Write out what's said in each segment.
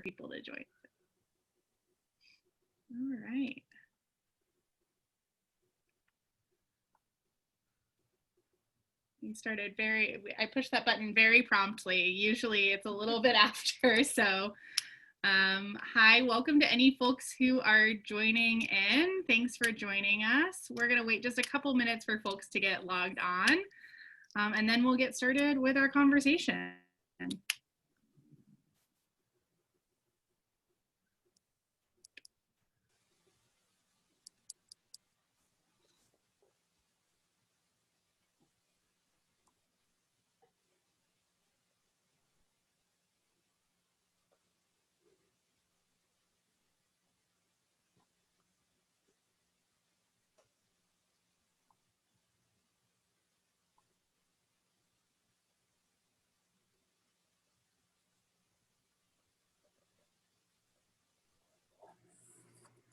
people to join. All right. We started I pushed that button very promptly. Usually it's a little bit after, so hi, welcome to any folks who are joining in. Thanks for joining us. We're gonna wait just a couple minutes for folks to get logged on, and then we'll get started with our conversation.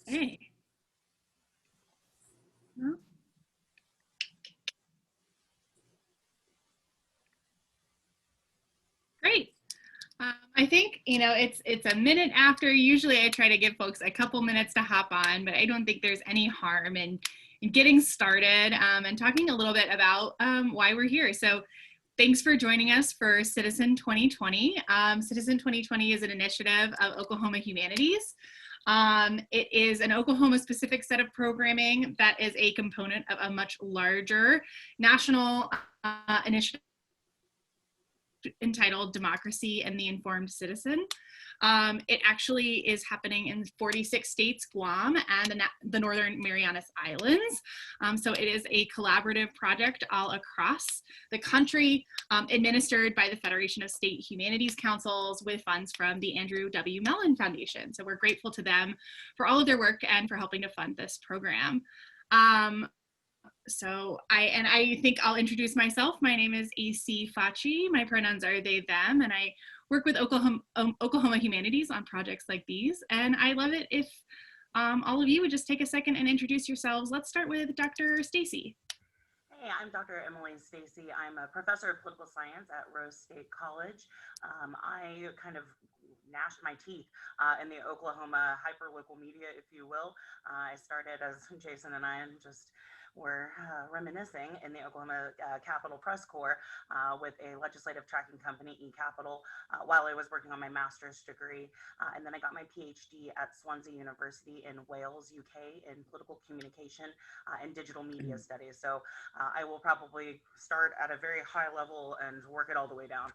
Hey. Well, great. I think, it's a minute after. Usually I try to give folks a couple minutes to hop on, but I don't think there's any harm in getting started and talking a little bit about why we're here. So thanks for joining us for Citizen 2020. Citizen 2020 is an initiative of Oklahoma Humanities. It is an Oklahoma-specific set of programming that is a component of a much larger national initiative entitled Democracy and the Informed Citizen. It actually is happening in 46 states, Guam, and the Northern Marianas Islands. So it is a collaborative project all across the country, administered by the Federation of State Humanities Councils with funds from the Andrew W. Mellon Foundation. So we're grateful to them for all of their work and for helping to fund this program. So I think I'll introduce myself. My name is AC Facci. My pronouns are they, them, and I work with Oklahoma Humanities on projects like these. And I love it if all of you would just take a second and introduce yourselves. Let's start with Dr. Stacey. Hey, I'm Dr. Emily Stacey. I'm a professor of political science at Rose State College. I kind of gnashed my teeth in the Oklahoma hyperlocal media, if you will. I started, as Jason and I just were reminiscing, in the Oklahoma Capitol Press Corps with a legislative tracking company, eCapital, while I was working on my master's degree. And then I got my PhD at Swansea University in Wales, UK, in political communication and digital media studies. So I will probably start at a very high level and work it all the way down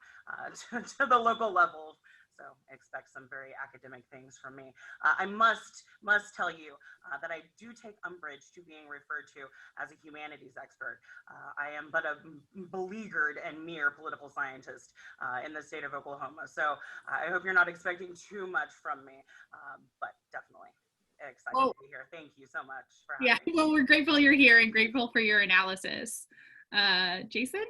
to the local level. So expect some very academic things from me. I must tell you that I do take umbrage to being referred to as a humanities expert. I am but a beleaguered and mere political scientist in the state of Oklahoma. So I hope you're not expecting too much from me, but definitely excited to be here. Thank you so much for having me. Well, we're grateful you're here and grateful for your analysis. Jason?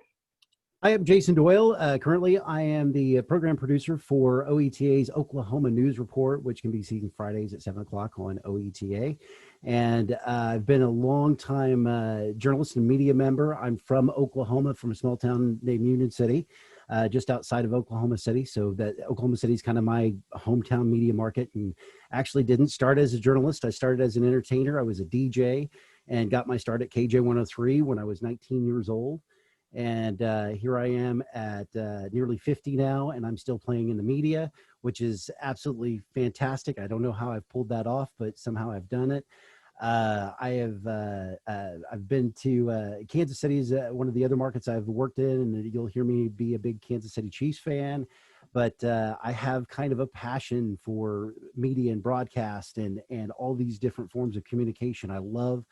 I am Jason Doyle. Currently, I am the program producer for OETA's Oklahoma News Report, which can be seen Fridays at 7 o'clock on OETA. And I've been a long-time journalist and media member. I'm from Oklahoma, from a small town named Union City, just outside of Oklahoma City. So that Oklahoma City is kind of my hometown media market, and actually didn't start as a journalist. I started as an entertainer. I was a DJ and got my start at KJ103 when I was 19 years old. And here I am at nearly 50 now, and I'm still playing in the media, which is absolutely fantastic. I don't know how I've pulled that off, but somehow I've done it. I've been to Kansas City is one of the other markets I've worked in, and you'll hear me be a big Kansas City Chiefs fan. But I have kind of a passion for media and broadcast and all these different forms of communication. I love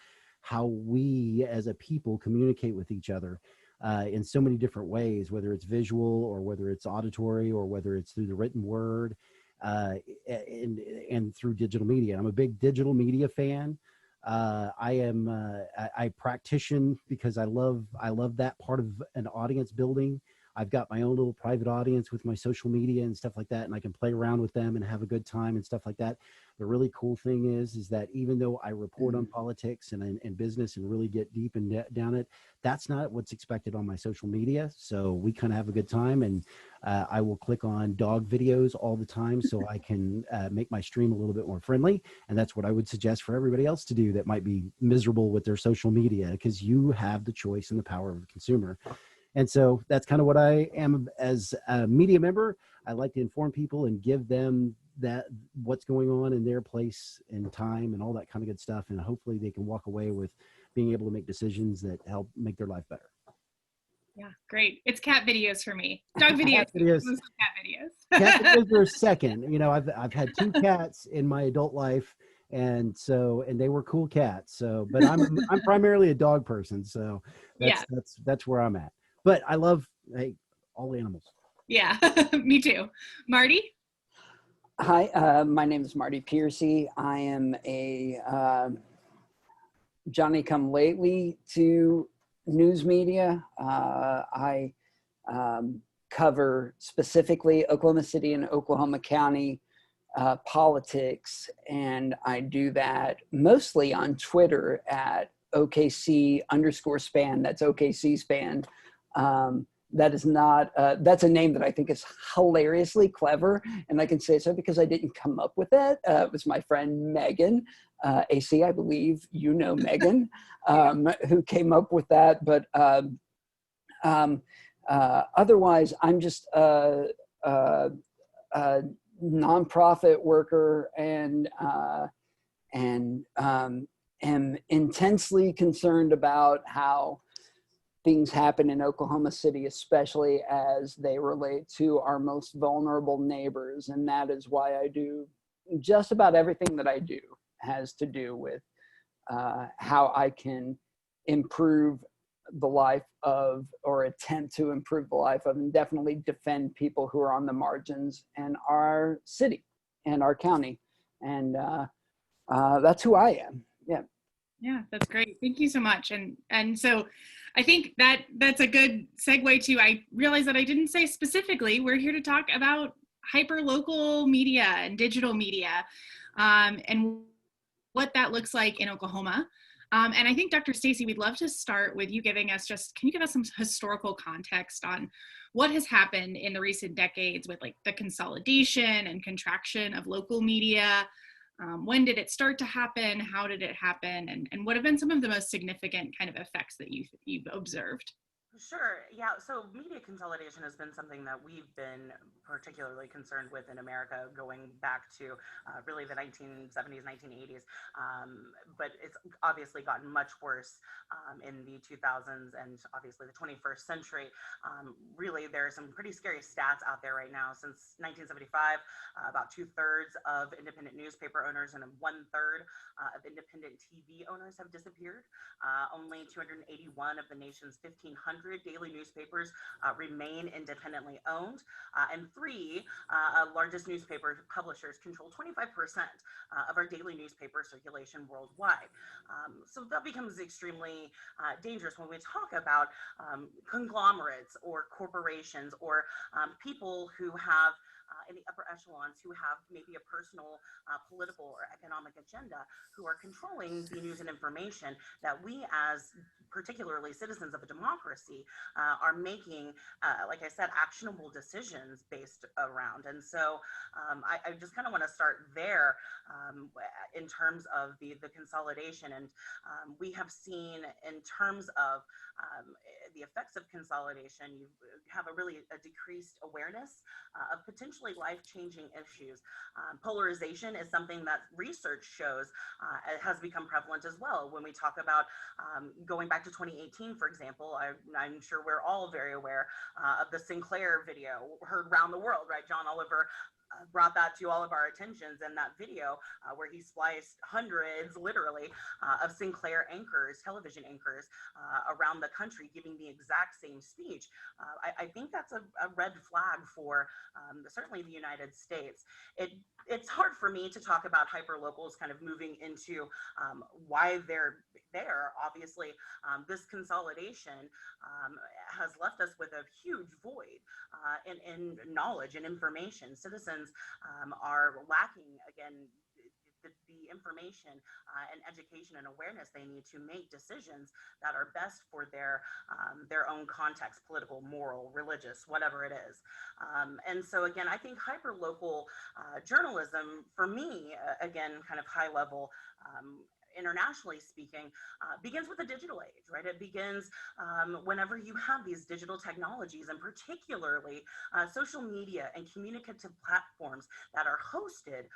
how we as a people communicate with each other. In so many different ways, whether it's visual or whether it's auditory or whether it's through the written word and through digital media. I'm a big digital media fan. I practition because I love that part of an audience building. I've got my own little private audience with my social media and stuff like that, and I can play around with them and have a good time and stuff like that. The really cool thing is that even though I report on politics and business and really get deep and down it, that's not what's expected on my social media. So we kind of have a good time, and I will click on dog videos all the time so I can make my stream a little bit more friendly. And that's what I would suggest for everybody else to do that might be miserable with their social media, because you have the choice and the power of the consumer. And so that's kind of what I am as a media member. I like to inform people and give them that what's going on in their place and time and all that kind of good stuff. And hopefully they can walk away with being able to make decisions that help make their life better. Yeah, great. It's cat videos for me. Dog videos. Cat videos. Cat videos. Cat videos are second. You know, I've had 2 cats in my adult life, and they were cool cats. So, but I'm primarily a dog person. So that's where I'm at. But I love all animals. Yeah, me too. Marty? Hi, my name is Marty Peercy. I am a Johnny-come-lately to news media. I cover specifically Oklahoma City and Oklahoma County politics, and I do that mostly on Twitter at OKC_SPAN. That's OKC-SPAN. That is not, that's a name that I think is hilariously clever. And I can say so because I didn't come up with it. It was my friend Megan, AC, I believe you know Megan, who came up with that. But otherwise, I'm just a nonprofit worker and am intensely concerned about how things happen in Oklahoma City, especially as they relate to our most vulnerable neighbors. And that is why I do just about everything that I do has to do with how I can improve the life of, or attempt to improve the life of, and definitely defend people who are on the margins in our city and our county. And that's who I am. Yeah. Yeah, that's great. Thank you so much. And so I think that's a good segue to, I realize that I didn't say specifically, we're here to talk about hyper-local media and digital media and what that looks like in Oklahoma. And I think, Dr. Stacey, we'd love to start with you giving us can you give us some historical context on what has happened in the recent decades with like the consolidation and contraction of local media? When did it start to happen? How did it happen? And what have been some of the most significant kind of effects that you've observed? Sure. Yeah. So media consolidation has been something that we've been particularly concerned with in America going back to really the 1970s, 1980s. But it's obviously gotten much worse in the 2000s and obviously the 21st century. Really, there are some pretty scary stats out there right now. Since 1975, about 2/3 of independent newspaper owners and 1/3 of independent TV owners have disappeared. Only 281 of the nation's 1,500 daily newspapers remain independently owned, and 3 largest newspaper publishers control 25% of our daily newspaper circulation worldwide. So that becomes extremely dangerous when we talk about conglomerates or corporations or people who have in the upper echelons who have maybe a personal political or economic agenda who are controlling the news and information that we as particularly citizens of a democracy are making, like I said, actionable decisions based around. And so I just kind of want to start there in terms of the consolidation. And we have seen in terms of the effects of consolidation, you have a decreased awareness of potentially life-changing issues. Polarization is something that research shows has become prevalent as well. When we talk about going back to 2018, for example, I'm sure we're all very aware of the Sinclair video heard around the world, right? John Oliver brought that to all of our attentions, and that video where he spliced hundreds, literally, of Sinclair anchors, television anchors around the country giving the exact same speech. I think that's a red flag for certainly the United States. It it's hard for me to talk about hyperlocals kind of moving into why they're there. Obviously, this consolidation has left us with a huge void in knowledge and information. Citizens are lacking, again, the information and education and awareness they need to make decisions that are best for their own context, political, moral, religious, whatever it is. And so again, I think hyperlocal journalism, for me, again, kind of high level, internationally speaking, begins with the digital age, right? It begins whenever you have these digital technologies, and particularly social media and communicative platforms that are hosted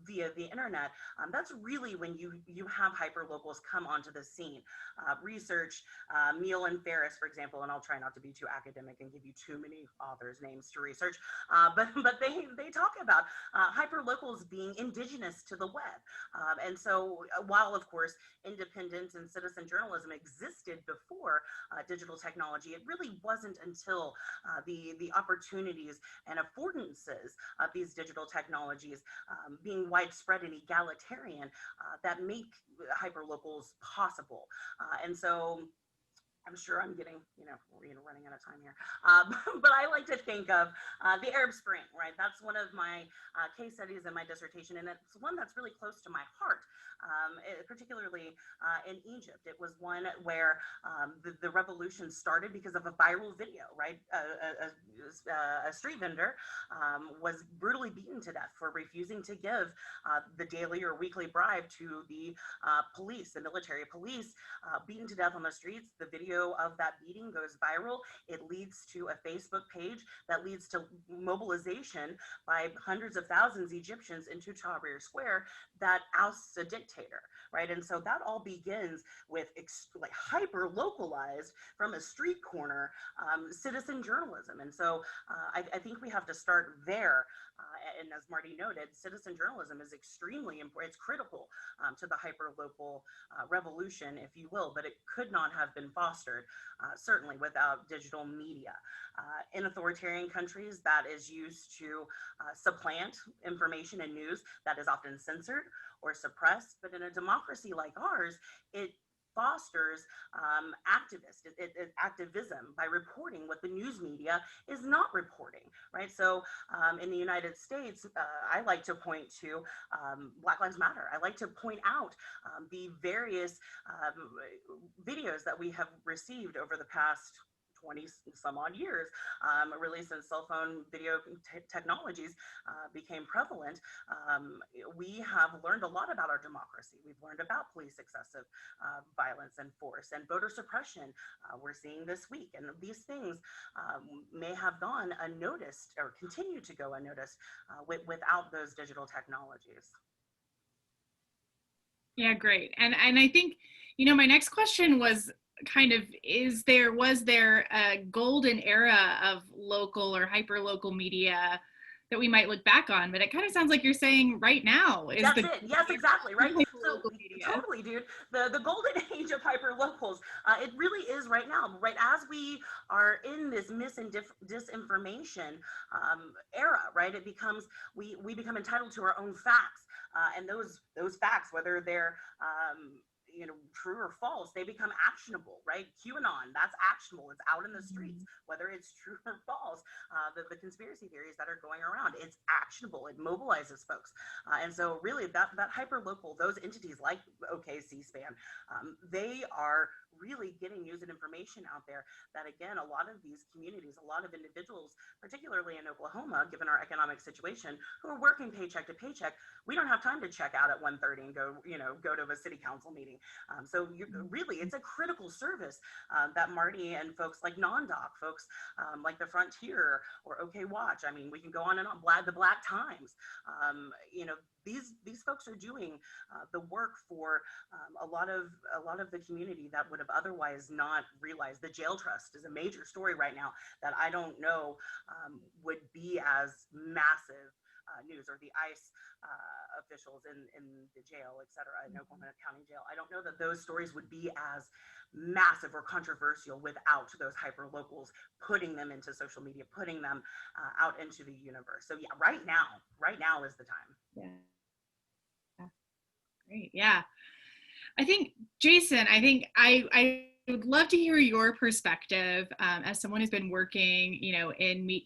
via the internet. That's really when you have hyperlocals come onto the scene. Research, Neil and Ferris, for example, and I'll try not to be too academic and give you too many authors' names to research, but they talk about hyperlocals being indigenous to the web. And so while, of course, independent and citizen journalism existed before digital technology, it really wasn't until the opportunities and affordances of these digital technologies being widespread and egalitarian that make hyperlocals possible. And so I'm sure I'm getting, running out of time here. But I like to think of the Arab Spring, right? That's one of my case studies in my dissertation, and it's one that's really close to my heart, particularly in Egypt. It was one where the revolution started because of a viral video, right? A street vendor was brutally beaten to death for refusing to give the daily or weekly bribe to the police, the military police, beaten to death on the streets. The video of that beating goes viral. It leads to a Facebook page that leads to mobilization by hundreds of thousands of Egyptians into Tahrir Square that ousts a dictator, right? And so that all begins with hyper localized from a street corner citizen journalism. And so I think we have to start there. And as Marty noted, citizen journalism is extremely important. It's critical to the hyperlocal revolution, if you will, but it could not have been fostered, certainly without digital media. In authoritarian countries, that is used to supplant information and news that is often censored or suppressed. But in a democracy like ours, it fosters activism by reporting what the news media is not reporting, right? So in the United States, I like to point to Black Lives Matter. I like to point out the various videos that we have received over the past 20 some odd years, really since cell phone video technologies became prevalent. We have learned a lot about our democracy. We've learned about police excessive violence and force and voter suppression. We're seeing this week, and these things may have gone unnoticed or continue to go unnoticed without those digital technologies. Yeah, great. And I think, my next question was kind of, was there a golden era of local or hyper local media that we might look back on? But it kind of sounds like you're saying right now is That's it. Yes, exactly, right? So media. Totally, dude. The golden age of hyperlocals, it really is right now, right as we are in this mis and disinformation era, right? It becomes, we become entitled to our own facts, and those facts, whether they're true or false, they become actionable, right? QAnon, that's actionable. It's out in the streets, whether it's true or false. The conspiracy theories that are going around, it's actionable. It mobilizes folks. And so really that hyperlocal, those entities like OKC-SPAN, they are really getting news and information out there that, again, a lot of these communities, a lot of individuals, particularly in Oklahoma, given our economic situation, who are working paycheck to paycheck, we don't have time to check out at 1:30 and go to a city council meeting. So really, it's a critical service that Marty and folks like Non-Doc, folks like the Frontier or OK Watch, I mean, we can go on and on, the Black Times, these folks are doing the work for a lot of the community that would have otherwise not realized. The jail trust is a major story right now that I don't know would be as massive news, or the ICE officials in the jail, et cetera, in Oklahoma County Jail. I don't know that those stories would be as massive or controversial without those hyper locals putting them into social media, putting them out into the universe. So yeah, right now is the time. Yeah. Great. Yeah. I think, Jason, I would love to hear your perspective as someone who's been working,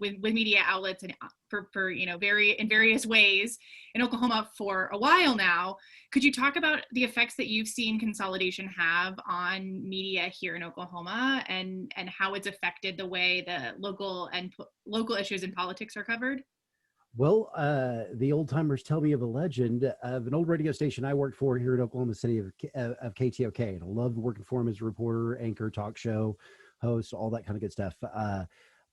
with media outlets and for in various ways in Oklahoma for a while now. Could you talk about the effects that you've seen consolidation have on media here in Oklahoma, and how it's affected the way the local issues and politics are covered? Well, the old timers tell me of a legend of an old radio station I worked for here in Oklahoma City of KTOK, and I loved working for him as a reporter, anchor, talk show host, all that kind of good stuff.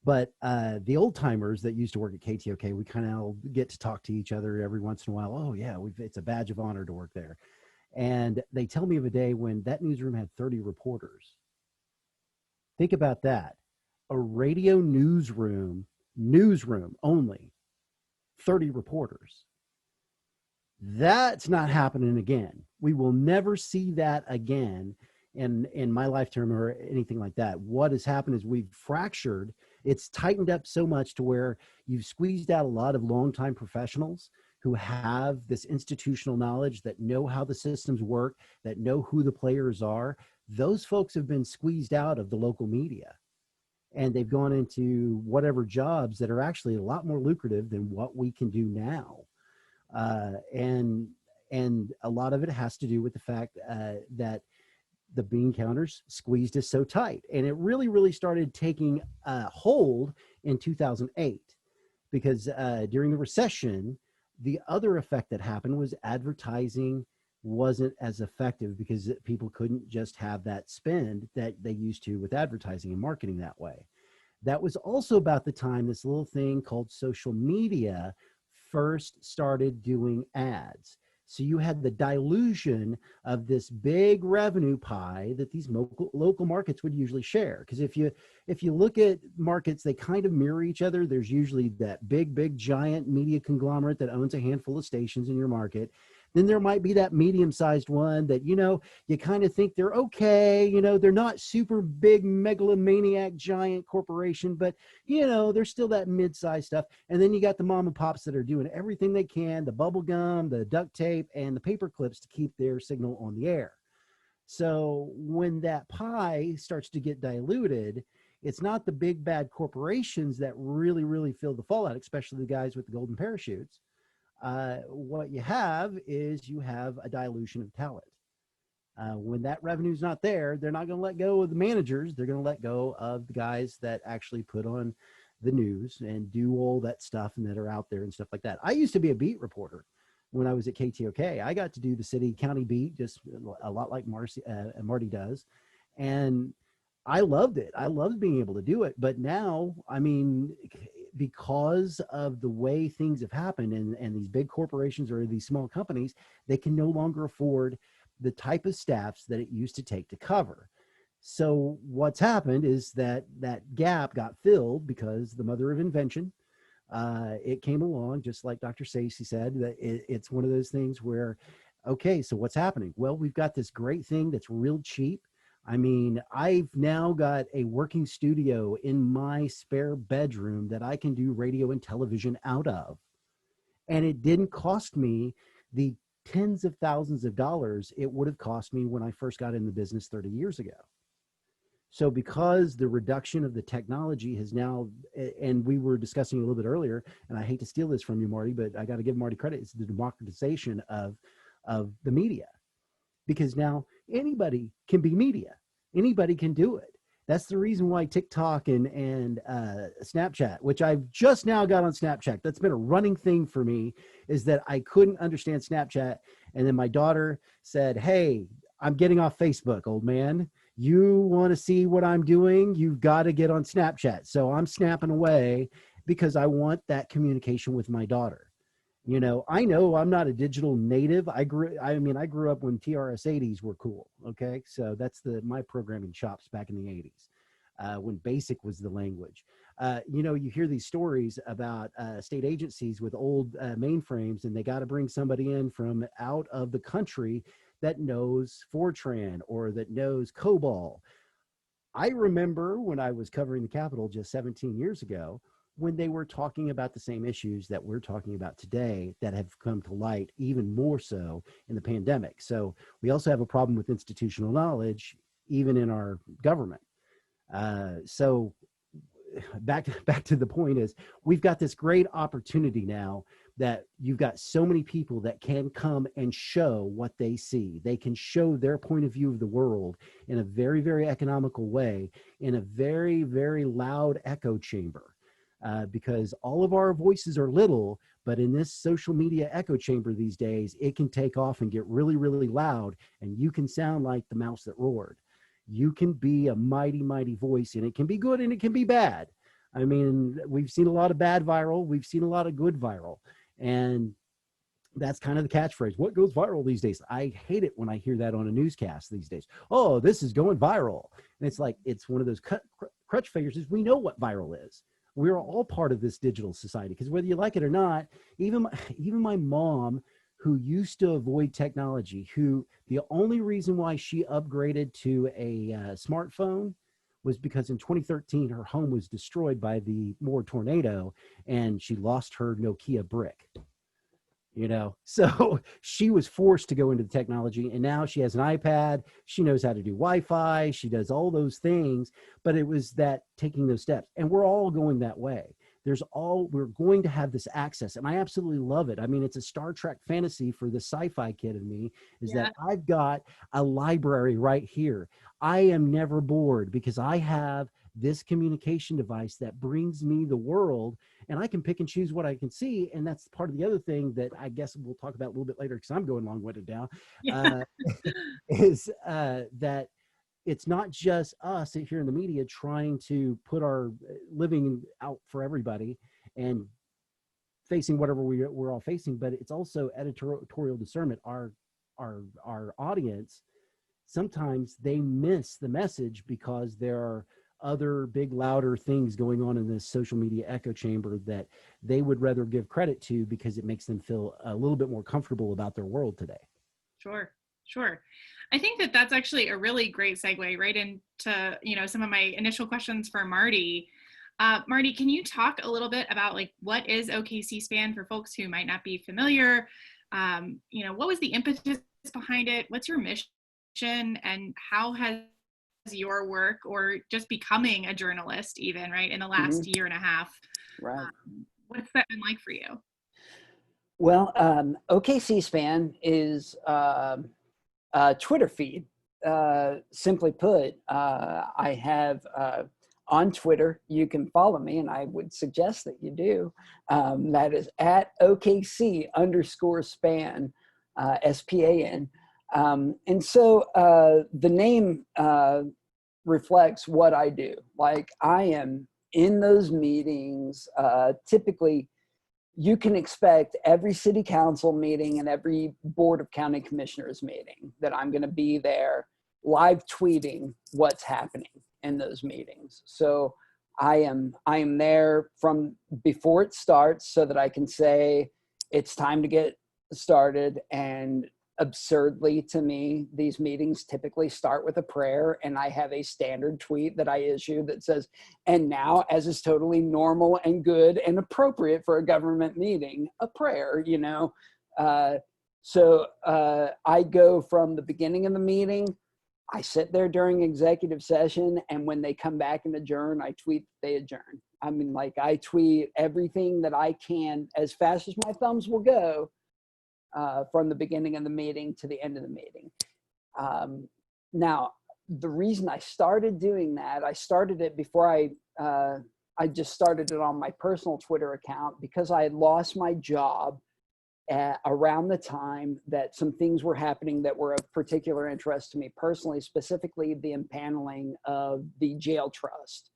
But the old timers that used to work at KTOK, we kind of get to talk to each other every once in a while. Oh yeah, it's a badge of honor to work there. And they tell me of a day when that newsroom had 30 reporters. Think about that. A radio newsroom only. 30 reporters. That's not happening again. We will never see that again in my lifetime or anything like that. What has happened is we've fractured. It's tightened up so much to where you've squeezed out a lot of longtime professionals who have this institutional knowledge, that know how the systems work, that know who the players are. Those folks have been squeezed out of the local media, and they've gone into whatever jobs that are actually a lot more lucrative than what we can do now. And a lot of it has to do with the fact that the bean counters squeezed us so tight. And it really, really started taking hold in 2008, because during the recession, the other effect that happened was advertising wasn't as effective, because people couldn't just have that spend that they used to with advertising and marketing that way. That was also about the time this little thing called social media first started doing ads. So you had the dilution of this big revenue pie that these local markets would usually share. Because if you look at markets, they kind of mirror each other. There's usually that big giant media conglomerate that owns a handful of stations in your market. Then there might be that medium-sized one that, you kind of think they're okay. They're not super big megalomaniac giant corporation, but, there's still that mid-sized stuff. And then you got the mom and pops that are doing everything they can, the bubble gum, the duct tape, and the paper clips to keep their signal on the air. So when that pie starts to get diluted, it's not the big bad corporations that really, really feel the fallout, especially the guys with the golden parachutes. What you have is you have a dilution of talent. When that revenue's not there, they're not going to let go of the managers. They're going to let go of the guys that actually put on the news and do all that stuff and that are out there and stuff like that. I used to be a beat reporter when I was at KTOK. I got to do the city county beat, just a lot like Marty does. And I loved it. I loved being able to do it. But now, because of the way things have happened, and these big corporations or these small companies, they can no longer afford the type of staffs that it used to take to cover. So what's happened is that gap got filled because the mother of invention, it came along, just like Dr. Stacey said, that it's one of those things where, okay, so what's happening? Well, we've got this great thing that's real cheap. I've now got a working studio in my spare bedroom that I can do radio and television out of. And it didn't cost me the tens of thousands of dollars it would have cost me when I first got in the business 30 years ago. So because the reduction of the technology has now, and we were discussing a little bit earlier, and I hate to steal this from you, Marty, but I got to give Marty credit, it's the democratization of the media. Because now anybody can be media. Anybody can do it. That's the reason why TikTok and Snapchat, which I've just now got on Snapchat, that's been a running thing for me, is that I couldn't understand Snapchat. And then my daughter said, hey, I'm getting off Facebook, old man. You want to see what I'm doing? You've got to get on Snapchat. So I'm snapping away because I want that communication with my daughter. I know I'm not a digital native. I grew up when TRS-80s were cool. Okay. So that's my programming chops back in the 80s, when BASIC was the language. You hear these stories about state agencies with old mainframes, and they got to bring somebody in from out of the country that knows Fortran or that knows COBOL. I remember when I was covering the Capitol just 17 years ago, when they were talking about the same issues that we're talking about today that have come to light even more so in the pandemic. So we also have a problem with institutional knowledge, even in our government. So back to the point is, we've got this great opportunity now that you've got so many people that can come and show what they see. They can show their point of view of the world in a very, very economical way, in a very, very loud echo chamber, because all of our voices are little, but in this social media echo chamber these days, it can take off and get really, really loud, and you can sound like the mouse that roared. You can be a mighty, mighty voice, and it can be good and it can be bad. I mean, we've seen a lot of bad viral. We've seen a lot of good viral. And that's kind of the catchphrase. What goes viral these days? I hate it when I hear that on a newscast these days. Oh, this is going viral. And it's like, it's one of those crutch figures. Is we know what viral is. We're all part of this digital society, because whether you like it or not, even my mom, who used to avoid technology, who the only reason why she upgraded to a smartphone was because in 2013, her home was destroyed by the Moore tornado and she lost her Nokia brick. So she was forced to go into the technology, and now she has an iPad. She knows how to do Wi-Fi. She does all those things, but it was that taking those steps, and we're all going that way. We're going to have this access, and I absolutely love it. I mean, it's a Star Trek fantasy for the sci-fi kid in me, is that I've got a library right here. I am never bored because I have this communication device that brings me the world, and I can pick and choose what I can see. And that's part of the other thing that I guess we'll talk about a little bit later, because I'm going long-winded now, is that it's not just us here in the media trying to put our living out for everybody and facing whatever we're all facing, but it's also editorial discernment. Our audience, sometimes they miss the message because there are other big, louder things going on in this social media echo chamber that they would rather give credit to because it makes them feel a little bit more comfortable about their world today. Sure. I think that that's actually a really great segue right into, some of my initial questions for Marty. Marty, can you talk a little bit about what is OKC-SPAN for folks who might not be familiar? What was the impetus behind it? What's your mission, and how has your work, or just becoming a journalist even, right, in the last year and a half, what's that been like for you? Well, OKC-SPAN is a Twitter feed. Simply put, I have on Twitter, you can follow me, and I would suggest that you do. That is at OKC_SPAN, SPAN. And so the name reflects what I do. Like, I am in those meetings. Typically, you can expect every city council meeting and every board of county commissioners meeting that I'm going to be there live tweeting what's happening in those meetings. So I am there from before it starts so that I can say it's time to get started. And absurdly, to me, these meetings typically start with a prayer, and I have a standard tweet that I issue that says, "And now, as is totally normal and good and appropriate for a government meeting, a prayer," So I go from the beginning of the meeting, I sit there during executive session, and when they come back and adjourn, I tweet they adjourn. I mean, I tweet everything that I can as fast as my thumbs will go, from the beginning of the meeting to the end of the meeting. Now, the reason I started doing that, I started it before I just started it on my personal Twitter account, because I had lost my job around the time that some things were happening that were of particular interest to me personally, specifically the impaneling of the jail trust.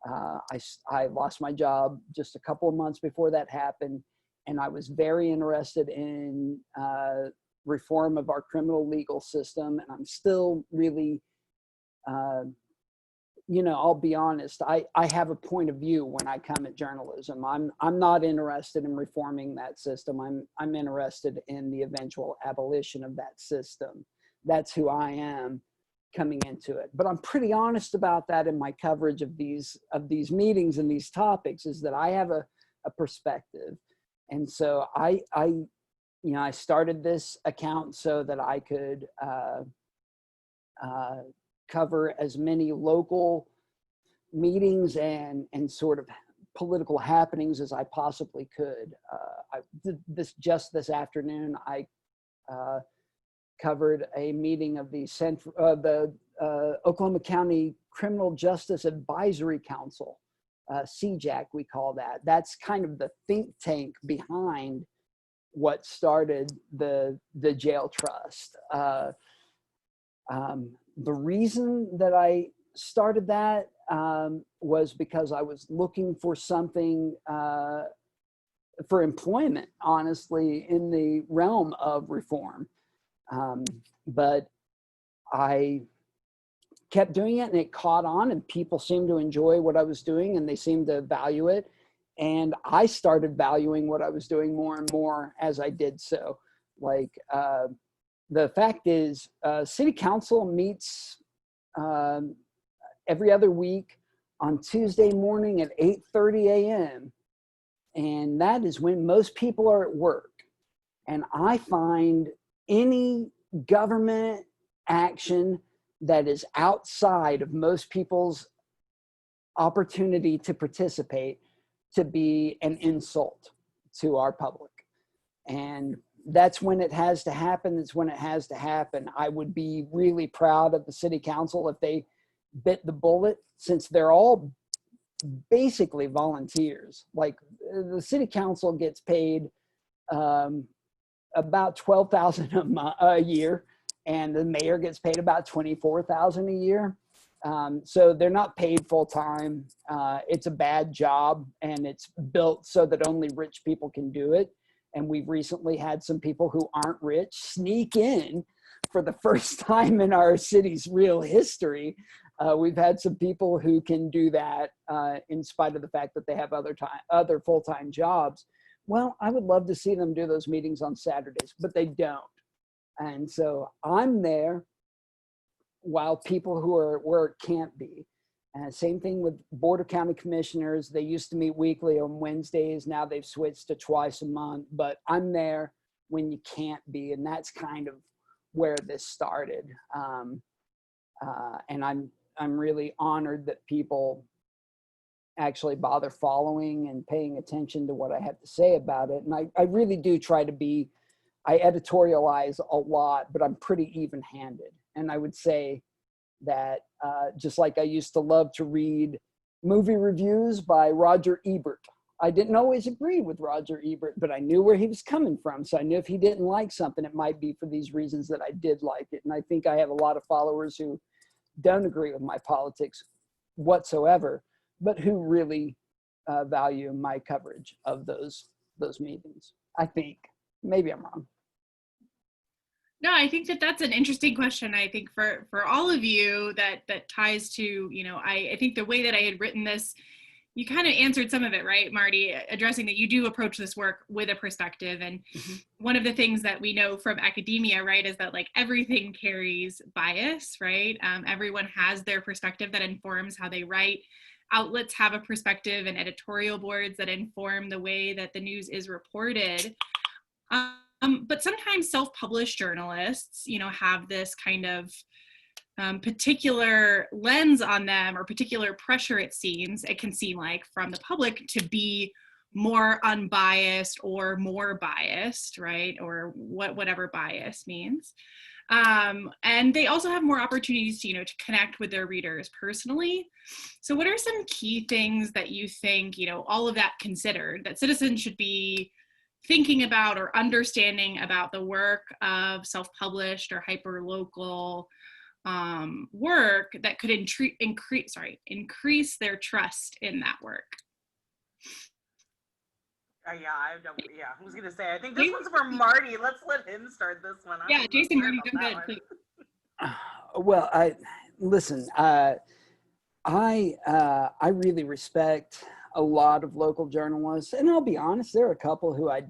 I lost my job just a couple of months before that happened. And I was very interested in reform of our criminal legal system. And I'm still really I'll be honest, I have a point of view when I come at journalism. I'm not interested in reforming that system. I'm interested in the eventual abolition of that system. That's who I am coming into it. But I'm pretty honest about that in my coverage of these meetings and these topics, is that I have a perspective. And so I started this account so that I could cover as many local meetings and sort of political happenings as I possibly could. This afternoon, I covered a meeting of the Oklahoma County Criminal Justice Advisory Council, CJAC we call that. That's kind of the think tank behind what started the jail trust. The reason that I started that was because I was looking for something for employment, honestly, in the realm of reform. But I kept doing it and it caught on, and people seemed to enjoy what I was doing and they seemed to value it. And I started valuing what I was doing more and more as I did so. Like, the fact is, City Council meets every other week on Tuesday morning at 8:30 a.m. And that is when most people are at work. And I find any government action that is outside of most people's opportunity to participate to be an insult to our public. And that's when it has to happen. It's when it has to happen. I would be really proud of the City Council if they bit the bullet, since they're all basically volunteers. Like, the City Council gets paid about $12,000 a year, and the mayor gets paid about $24,000 a year. So they're not paid full time. It's a bad job, and it's built so that only rich people can do it. And we've recently had some people who aren't rich sneak in for the first time in our city's real history. We've had some people who can do that in spite of the fact that they have other full-time jobs. Well, I would love to see them do those meetings on Saturdays, but they don't. And so I'm there while people who are at work can't be. And same thing with Board of County Commissioners. They used to meet weekly on Wednesdays. Now they've switched to twice a month, but I'm there when you can't be. And that's kind of where this started. And I'm really honored that people actually bother following and paying attention to what I have to say about it. And I really do try to be, I editorialize a lot, but I'm pretty even-handed. And I would say that just like I used to love to read movie reviews by Roger Ebert. I didn't always agree with Roger Ebert, but I knew where he was coming from. So I knew if he didn't like something, it might be for these reasons that I did like it. And I think I have a lot of followers who don't agree with my politics whatsoever, but who really value my coverage of those meetings. I think. Maybe I'm wrong. No, I think that that's an interesting question. I think for all of you that ties to, I think the way that I had written this, you kind of answered some of it, right, Marty, addressing that you do approach this work with a perspective. And one of the things that we know from academia, right, is that like everything carries bias, right? Everyone has their perspective that informs how they write. Outlets have a perspective, and editorial boards that inform the way that the news is reported. But sometimes self-published journalists, have this kind of particular lens on them, or particular pressure, it can seem like, from the public to be more unbiased or more biased, right? Or whatever bias means. And they also have more opportunities to connect with their readers personally. So what are some key things that you think, all of that considered, that citizens should be thinking about or understanding about the work of self-published or hyper-local work that could increase their trust in that work? I was gonna say, I think this one's for Marty. Let's let him start this one. Jason, Marty, jump in, please. Well, listen, I really respect a lot of local journalists, and I'll be honest, there are a couple who I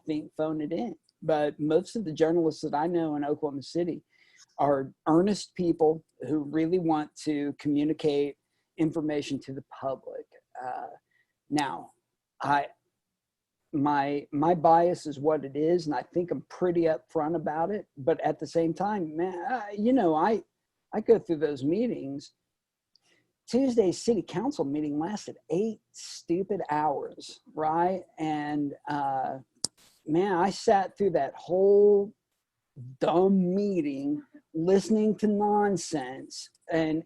think phone it in, but most of the journalists that I know in Oklahoma City are earnest people who really want to communicate information to the public. Now, my bias is what it is, and I think I'm pretty upfront about it. But at the same time, man, I go through those meetings. Tuesday's city council meeting lasted 8 stupid hours, right? And man, I sat through that whole dumb meeting listening to nonsense, and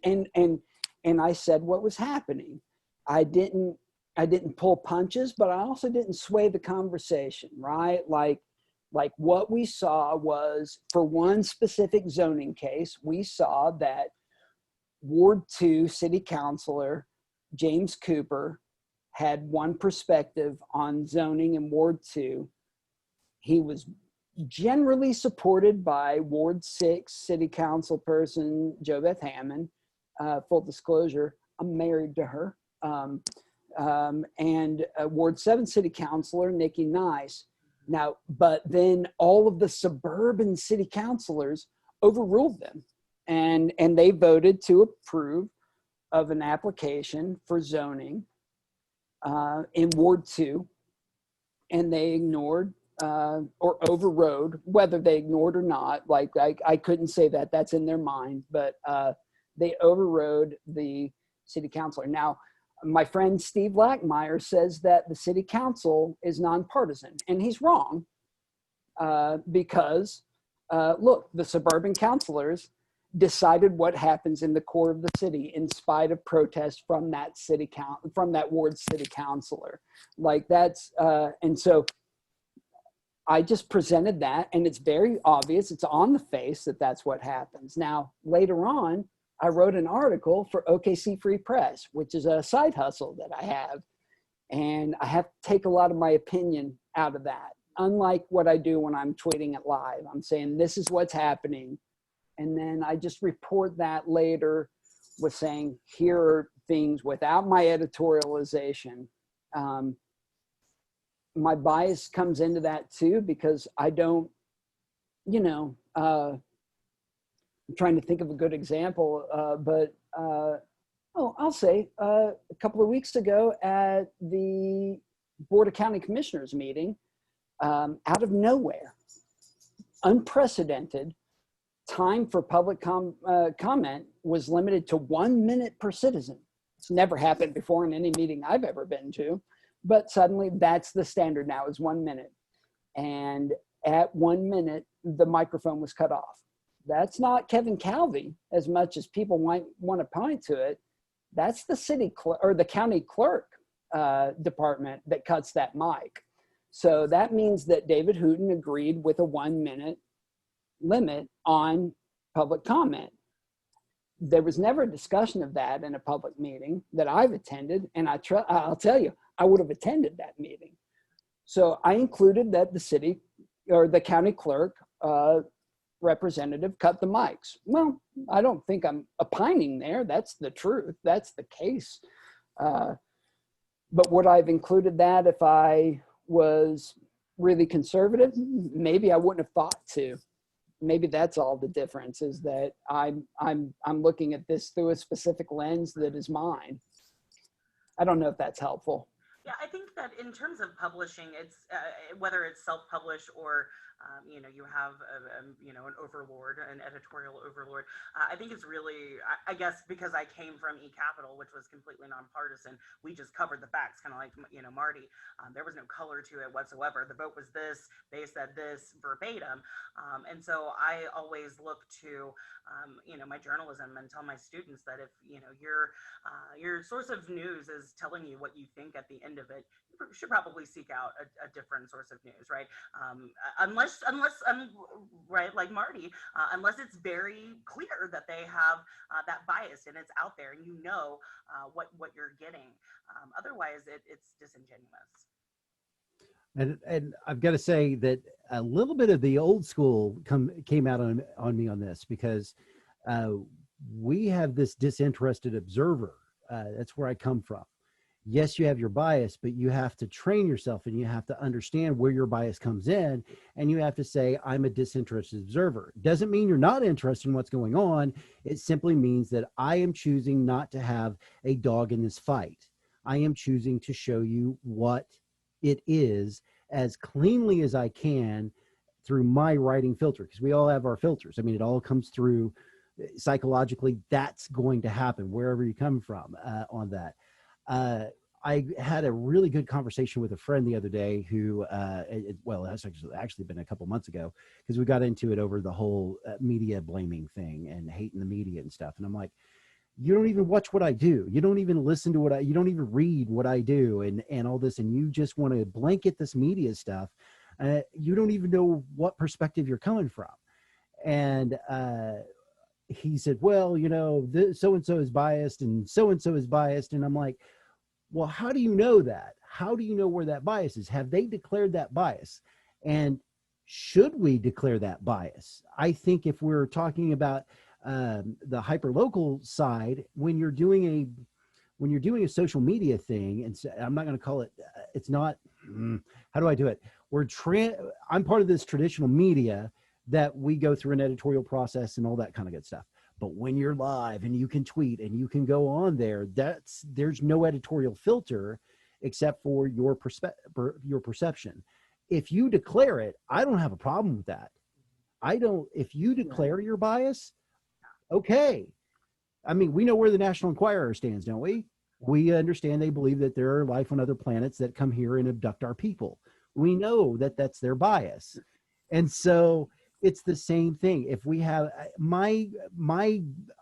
I said what was happening. I didn't pull punches, but I also didn't sway the conversation, right? Like what we saw was, for one specific zoning case, we saw that Ward 2 City Councilor James Cooper had one perspective on zoning in Ward 2. He was generally supported by Ward 6 City Council person Jo Beth Hammond. Full disclosure, I'm married to her. And Ward 7 City Councilor Nikki Nice. Now, but then all of the suburban city councilors overruled them, and they voted to approve of an application for zoning in Ward 2, and they ignored or overrode, whether they ignored or not. Like I couldn't say that, that's in their mind, but they overrode the city councilor. Now, my friend Steve Lackmeyer says that the city council is nonpartisan, and he's wrong because look, the suburban councilors decided what happens in the core of the city in spite of protest from that from that ward city councilor. Like that's and so I just presented that, and it's very obvious, it's on the face that that's what happens. Now later on, I wrote an article for OKC Free Press, which is a side hustle that I have. And I have to take a lot of my opinion out of that. Unlike what I do when I'm tweeting it live, I'm saying this is what's happening. And then I just report that later with saying, here are things without my editorialization. My bias comes into that too, because I don't, I'm trying to think of a good example, I'll say a couple of weeks ago at the Board of County Commissioners meeting, out of nowhere, unprecedented, time for public comment was limited to 1 minute per citizen. It's never happened before in any meeting I've ever been to, but suddenly that's the standard now, is 1 minute. And at 1 minute, the microphone was cut off. That's not Kevin Calvey, as much as people might want to point to it. That's the city or the county clerk department that cuts that mic. So that means that David Hooten agreed with a 1 minute limit on public comment. There was never a discussion of that in a public meeting that I've attended, and I'll tell you, I would have attended that meeting. So I included that the city or the county clerk representative cut the mics. Well, I don't think I'm opining there. That's the truth. That's the case. But would I have included that if I was really conservative? Maybe I wouldn't have thought to. Maybe that's all the difference, is that I'm looking at this through a specific lens that is mine. I don't know if that's helpful. Yeah, I think that in terms of publishing, it's whether it's self-published or you have an overlord, an editorial overlord. I think it's really, I guess, because I came from eCapital, which was completely nonpartisan. We just covered the facts, kind of like Marty. There was no color to it whatsoever. The vote was this, they said this verbatim, and so I always look to my journalism and tell my students that if your source of news is telling you what you think at the end of it, you should probably seek out a different source of news, right? Unless right, like Marty, unless it's very clear that they have that bias and it's out there and what you're getting. Otherwise, it's disingenuous. And I've got to say that a little bit of the old school came out on me on this, because we have this disinterested observer That's where I come from. Yes, you have your bias, but you have to train yourself and you have to understand where your bias comes in. And you have to say, I'm a disinterested observer. Doesn't mean you're not interested in what's going on. It simply means that I am choosing not to have a dog in this fight. I am choosing to show you what it is as cleanly as I can through my writing filter, because we all have our filters. I mean, it all comes through psychologically. That's going to happen wherever you come from on that. I had a really good conversation with a friend the other day who, well, it's actually been a couple months ago, because we got into it over the whole media blaming thing and hating the media and stuff. And I'm like, you don't even watch what I do. You don't even listen to you don't even read what I do and all this. And you just want to blanket this media stuff. You don't even know what perspective you're coming from. And, he said, well, you know, so-and-so is biased and so-and-so is biased. And I'm like, well, how do you know that? How do you know where that bias is? Have they declared that bias? And should we declare that bias? I think if we're talking about the hyperlocal side, when you're doing a social media thing, and I'm not going to call it, it's not, how do I do it? I'm part of this traditional media that we go through an editorial process and all that kind of good stuff. But when you're live and you can tweet and you can go on there, there's no editorial filter except for your perception. If you declare it, I don't have a problem with that. If you declare your bias, okay. I mean, we know where the National Enquirer stands, don't we? We understand they believe that there are life on other planets that come here and abduct our people. We know that that's their bias. And so it's the same thing. If we have I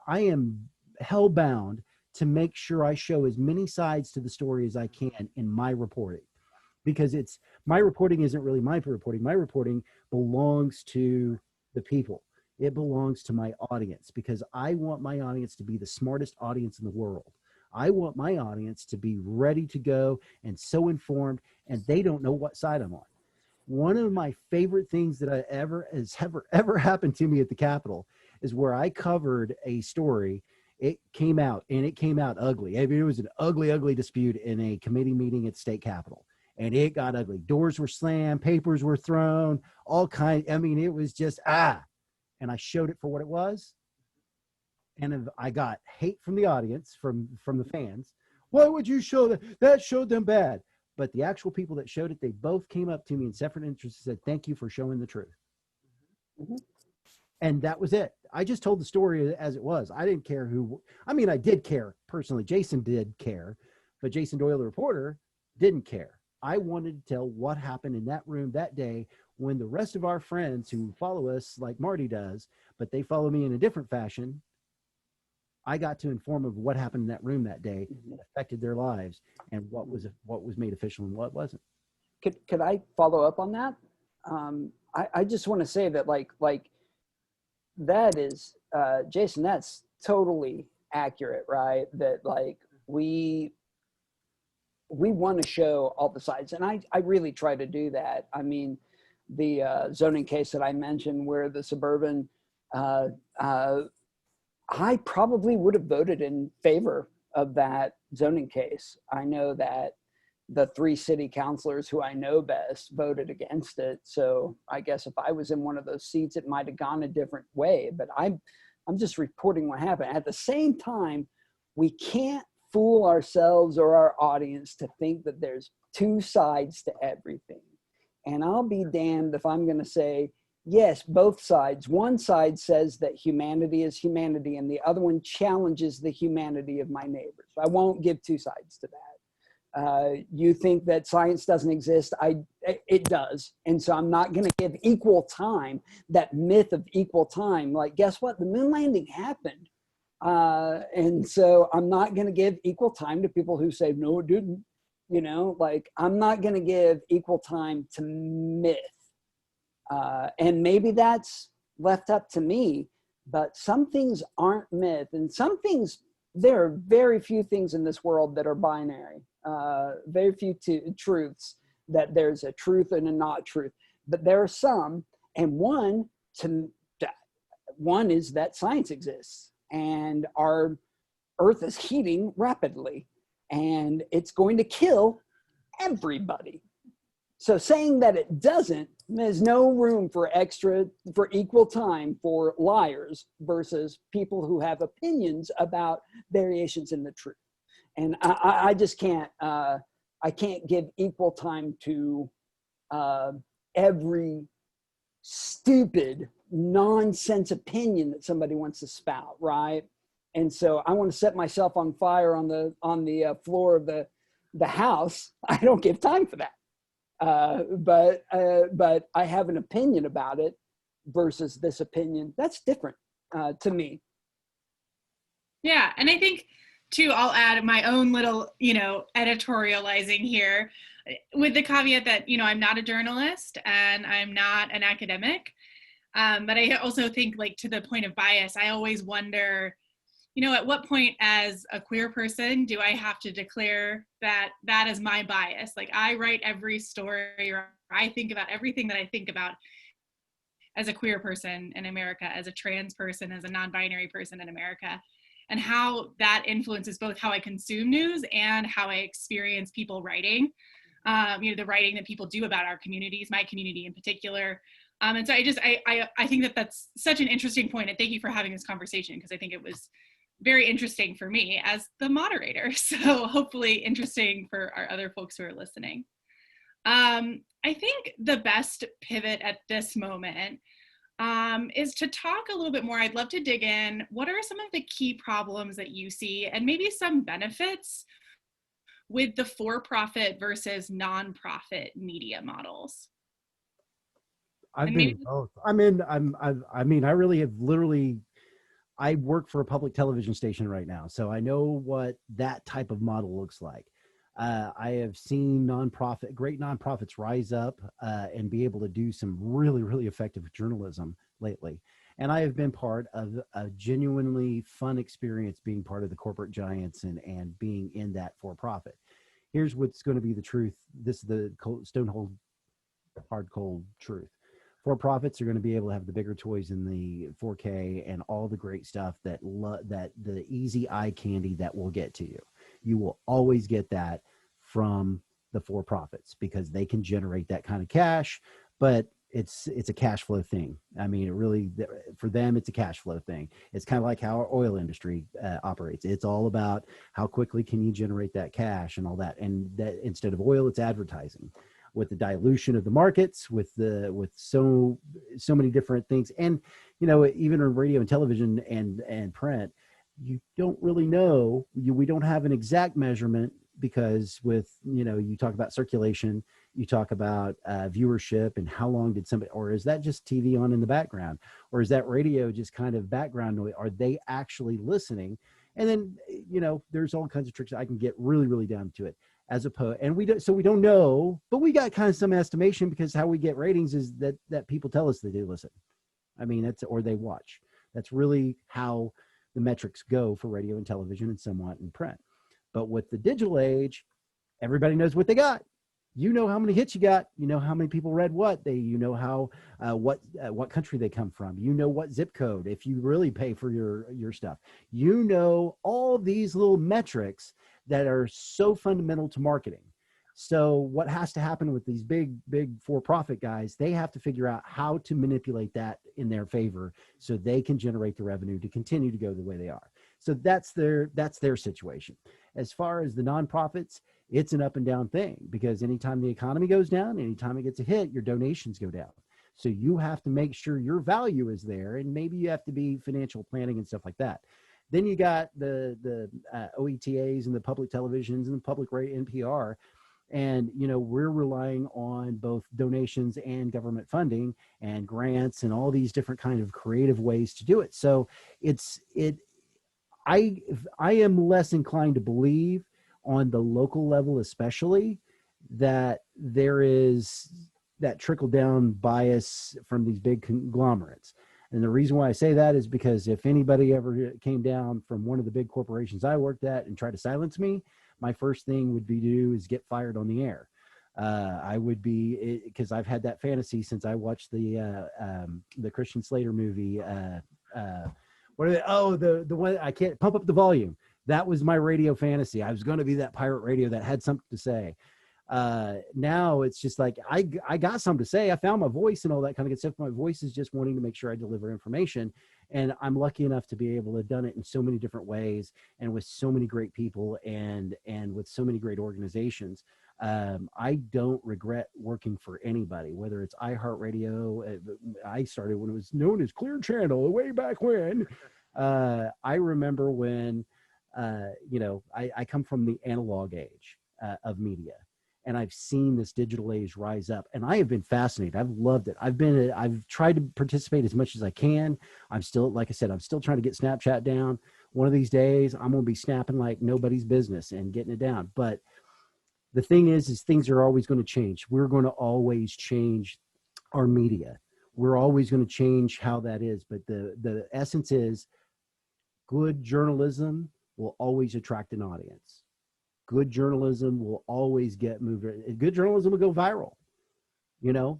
am hellbound to make sure I show as many sides to the story as I can in my reporting, because my reporting isn't really my reporting. My reporting belongs to the people. It belongs to my audience, because I want my audience to be the smartest audience in the world. I want my audience to be ready to go and so informed, and they don't know what side I'm on. One of my favorite things that ever happened to me at the Capitol is where I covered a story. It came out ugly. I mean, it was an ugly dispute in a committee meeting at the state Capitol, and it got ugly. Doors were slammed, papers were thrown, all kinds. I mean, it was just, and I showed it for what it was. And I got hate from the audience, from the fans. Why would you show that? That showed them bad. But the actual people that showed it, they both came up to me in separate interests and said, thank you for showing the truth. Mm-hmm. And that was it. I just told the story as it was. I didn't care I did care personally. Jason did care, but Jason Doyle, the reporter, didn't care. I wanted to tell what happened in that room that day, when the rest of our friends who follow us like Marty does, but they follow me in a different fashion, I got to inform of what happened in that room that day that affected their lives, and what was made official and what wasn't. Could I follow up on that? I just want to say that like that is, Jason, that's totally accurate, right? That like we want to show all the sides, and I really try to do that. I mean, the zoning case that I mentioned where the suburban, I probably would have voted in favor of that zoning case. I know that the 3 city councilors who I know best voted against it. So I guess if I was in one of those seats, it might have gone a different way, but I'm just reporting what happened. At the same time, we can't fool ourselves or our audience to think that there's 2 sides to everything. And I'll be damned if I'm going to say, yes, both sides. One side says that humanity is humanity, and the other one challenges the humanity of my neighbors. I won't give 2 sides to that. You think that science doesn't exist? It does. And so I'm not going to give equal time, that myth of equal time. Like, guess what? The moon landing happened. And so I'm not going to give equal time to people who say, no, it didn't. You know, like, I'm not going to give equal time to myth. And maybe that's left up to me, but some things aren't myth, and some things, there are very few things in this world that are binary, very few truths that there's a truth and a not truth, but there are some, and one is that science exists, and our Earth is heating rapidly and it's going to kill everybody. So saying that it doesn't, there's no room for equal time for liars versus people who have opinions about variations in the truth. And I just can't, I can't give equal time to every stupid nonsense opinion that somebody wants to spout, right? And so I want to set myself on fire on the floor of the house. I don't give time for that. But I have an opinion about it versus this opinion. That's different to me. Yeah, and I think too, I'll add my own little, editorializing here with the caveat that, I'm not a journalist and I'm not an academic. But I also think, like, to the point of bias, I always wonder, at what point as a queer person do I have to declare that that is my bias? Like, I write every story, or I think about everything that I think about as a queer person in America, as a trans person, as a non-binary person in America, and how that influences both how I consume news and how I experience people writing, the writing that people do about our communities, my community in particular. And so I think that that's such an interesting point, and thank you for having this conversation, because I think it was very interesting for me as the moderator. So hopefully interesting for our other folks who are listening. I think the best pivot at this moment is to talk a little bit more. I'd love to dig in. What are some of the key problems that you see, and maybe some benefits with the for-profit versus nonprofit media models? I've been in both. I really have literally, I work for a public television station right now, so I know what that type of model looks like. I have seen great nonprofits rise up and be able to do some really, really effective journalism lately. And I have been part of a genuinely fun experience being part of the corporate giants and being in that for-profit. Here's what's going to be the truth. This is the hard, cold truth. For-profits are going to be able to have the bigger toys in the 4K and all the great stuff that the easy eye candy that will get to you. You will always get that from the for-profits because they can generate that kind of cash, but it's a cash flow thing. I mean, it really, for them, it's a cash flow thing. It's kind of like how our oil industry operates. It's all about how quickly can you generate that cash and all that. And that instead of oil, it's advertising. With the dilution of the markets, with so many different things, and even on radio and television and print, you don't really know. We don't have an exact measurement because with you talk about circulation, you talk about viewership, and how long did somebody, or is that just TV on in the background, or is that radio just kind of background noise? Are they actually listening? And then there's all kinds of tricks. I can get really, really down to it. As opposed, and we don't know, but we got kind of some estimation because how we get ratings is that people tell us they do listen. I mean, or they watch. That's really how the metrics go for radio and television and somewhat in print. But with the digital age, everybody knows what they got. You know how many hits you got. You know how many people read what. How what country they come from. You know what zip code if you really pay for your stuff. All these little metrics that are so fundamental to marketing. So what has to happen with these big for-profit guys, they have to figure out how to manipulate that in their favor so they can generate the revenue to continue to go the way they are. So that's their situation. As far as the nonprofits, it's an up and down thing because anytime the economy goes down, anytime it gets a hit, your donations go down. So you have to make sure your value is there, and maybe you have to be financial planning and stuff like that. Then you got the OETAs and the public televisions and the public radio NPR. And, we're relying on both donations and government funding and grants and all these different kind of creative ways to do it. So I am less inclined to believe on the local level, especially, that there is that trickle down bias from these big conglomerates. And the reason why I say that is because if anybody ever came down from one of the big corporations I worked at and tried to silence me, my first thing would be to do is get fired on the air. I would be, because I've had that fantasy since I watched the Christian Slater movie. What are they? Oh, the one, I can't, Pump Up the Volume. That was my radio fantasy. I was going to be that pirate radio that had something to say. Now it's just like, I got something to say. I found my voice and all that kind of good stuff. My voice is just wanting to make sure I deliver information. And I'm lucky enough to be able to have done it in so many different ways and with so many great people and with so many great organizations. I don't regret working for anybody, whether it's iHeartRadio. I started when it was known as Clear Channel way back when. I remember when, I come from the analog age of media. And I've seen this digital age rise up, and I have been fascinated. I've loved it. I've tried to participate as much as I can. I'm still, like I said, I'm still trying to get Snapchat down. One of these days, I'm going to be snapping like nobody's business and getting it down. But the thing is things are always going to change. We're going to always change our media. We're always going to change how that is. But the essence is good journalism will always attract an audience. Good journalism will always get moved. Good journalism will go viral.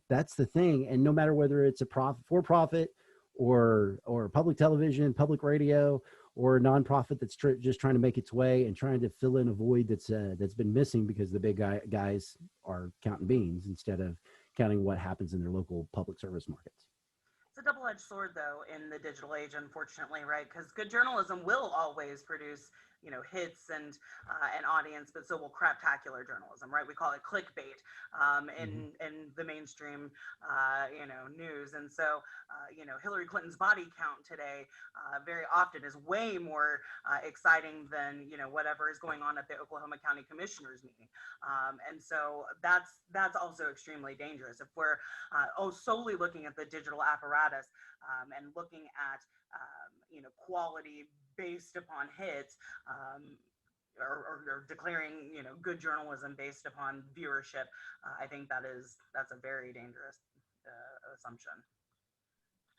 That's the thing. And no matter whether it's a for-profit or public television, public radio, or a nonprofit that's just trying to make its way and trying to fill in a void that's been missing because the big guys are counting beans instead of counting what happens in their local public service markets. It's a double-edged sword, though, in the digital age, unfortunately, right? Because good journalism will always produce, hits and an audience, but so will craptacular journalism, right? We call it clickbait in the mainstream, news. And so, Hillary Clinton's body count today very often is way more exciting than, whatever is going on at the Oklahoma County Commissioners meeting. And so that's also extremely dangerous. If we're solely looking at the digital apparatus and looking at, quality based upon hits, or declaring, good journalism based upon viewership, I think that's a very dangerous assumption.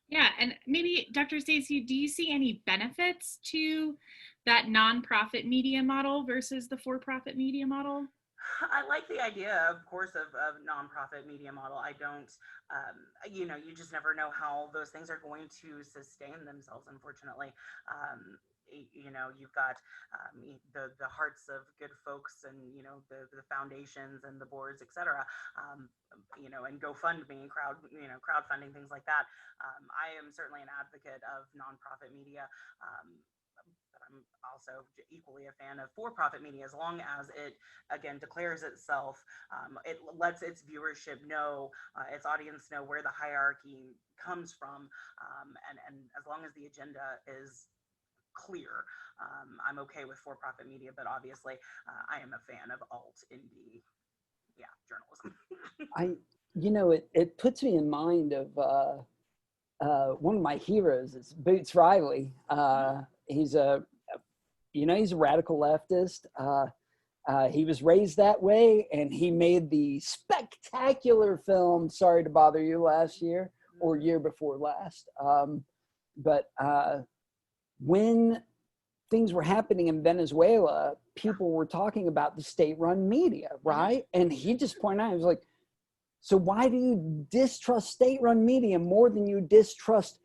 Yeah, and maybe Dr. Stacey, do you see any benefits to that nonprofit media model versus the for-profit media model? I like the idea, of course, of nonprofit media model. I don't, you just never know how those things are going to sustain themselves, unfortunately. You've got the hearts of good folks and, the foundations and the boards, et cetera, and GoFundMe, crowdfunding, things like that. I am certainly an advocate of nonprofit media. I'm also equally a fan of for-profit media, as long as it, again, declares itself, it lets its viewership know, its audience know where the hierarchy comes from, and as long as the agenda is clear, I'm okay with for-profit media, but obviously I am a fan of alt indie, journalism. It puts me in mind of one of my heroes is Boots Riley. He's a radical leftist. He was raised that way, and he made the spectacular film Sorry to Bother You last year or year before last. But when things were happening in Venezuela, people were talking about the state-run media, right? And he just pointed out, he was like, so why do you distrust state-run media more than you distrust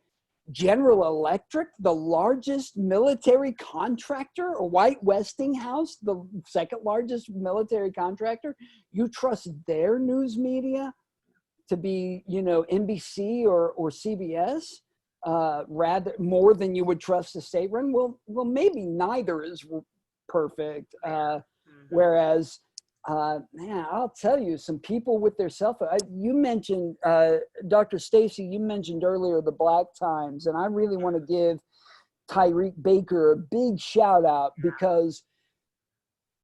General Electric, the largest military contractor, or Westinghouse, the second largest military contractor? You trust their news media to be, NBC or CBS, rather more than you would trust the state run? Well, maybe neither is perfect. Whereas, man, I'll tell you, some people with their cell phone. You mentioned, Dr. Stacey, you mentioned earlier the Black Times, and I really want to give Tyreek Baker a big shout out, because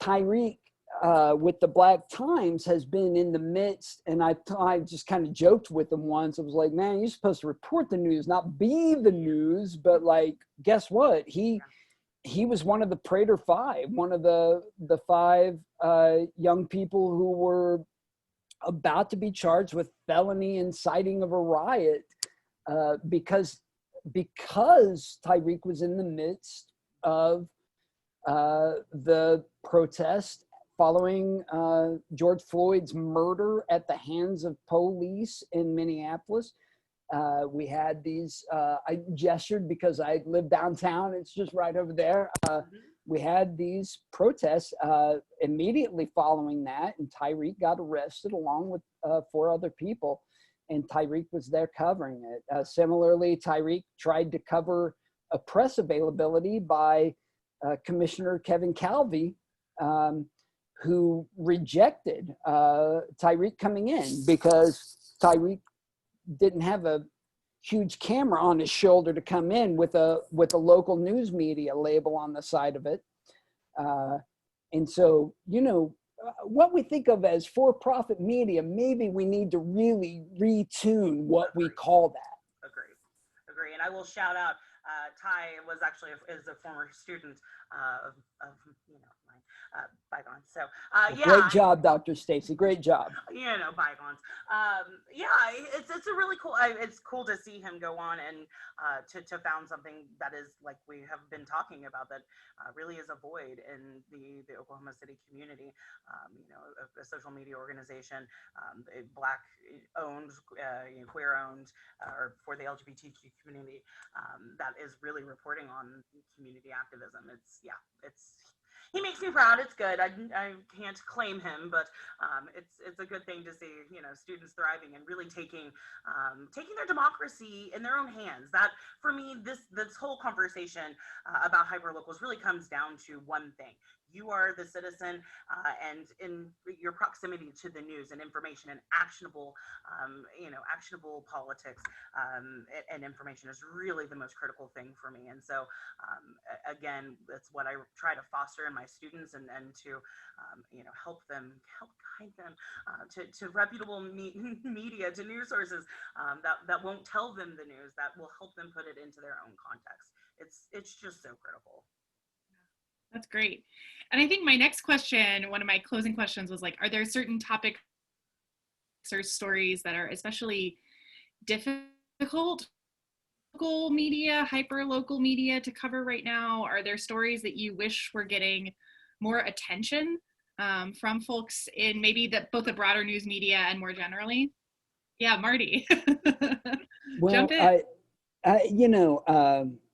Tyreek, with the Black Times, has been in the midst, and I just kind of joked with him once. I was like, man, you're supposed to report the news, not be the news. But like, guess what? He was one of the Prater Five, one of the five young people who were about to be charged with felony inciting of a riot, because Tyreek was in the midst of the protest following George Floyd's murder at the hands of police in Minneapolis. We had these, I gestured because I live downtown. It's just right over there. we had these protests immediately following that, and Tyreek got arrested along with 4 other people, and Tyreek was there covering it. Similarly, Tyreek tried to cover a press availability by Commissioner Kevin Calvi, who rejected Tyreek coming in because Tyreek didn't have a huge camera on his shoulder to come in with a local news media label on the side of it. And so, you know, what we think of as for-profit media, maybe we need to really retune what we call that. Agree. And I will shout out, Ty was actually is a former student of you know, my bygones. So yeah. Great job, Dr. Stacey. Great job. You know, bygones. Yeah, it's a really cool. It's cool to see him go on and to found something that is, like we have been talking about, that really is a void in the Oklahoma City community. You know, a social media organization, Black owned, queer owned, or for the LGBTQ community, that is really reporting on community activism. He makes me proud. It's good. I can't claim him, but it's a good thing to see, you know, students thriving and really taking their democracy in their own hands. That, for me, this whole conversation about hyperlocals really comes down to one thing. You are the citizen, and in your proximity to the news and information and actionable, actionable politics and information is really the most critical thing for me. And so, again, that's what I try to foster in my students, and to, help guide them to reputable media, to news sources that won't tell them the news, that will help them put it into their own context. It's just so critical. That's great. And I think my next question, one of my closing questions, was like, are there certain topics or stories that are especially difficult, local media, hyper local media to cover right now? Are there stories that you wish were getting more attention from folks in maybe both the broader news media and more generally? Yeah, Marty. Well, jump in.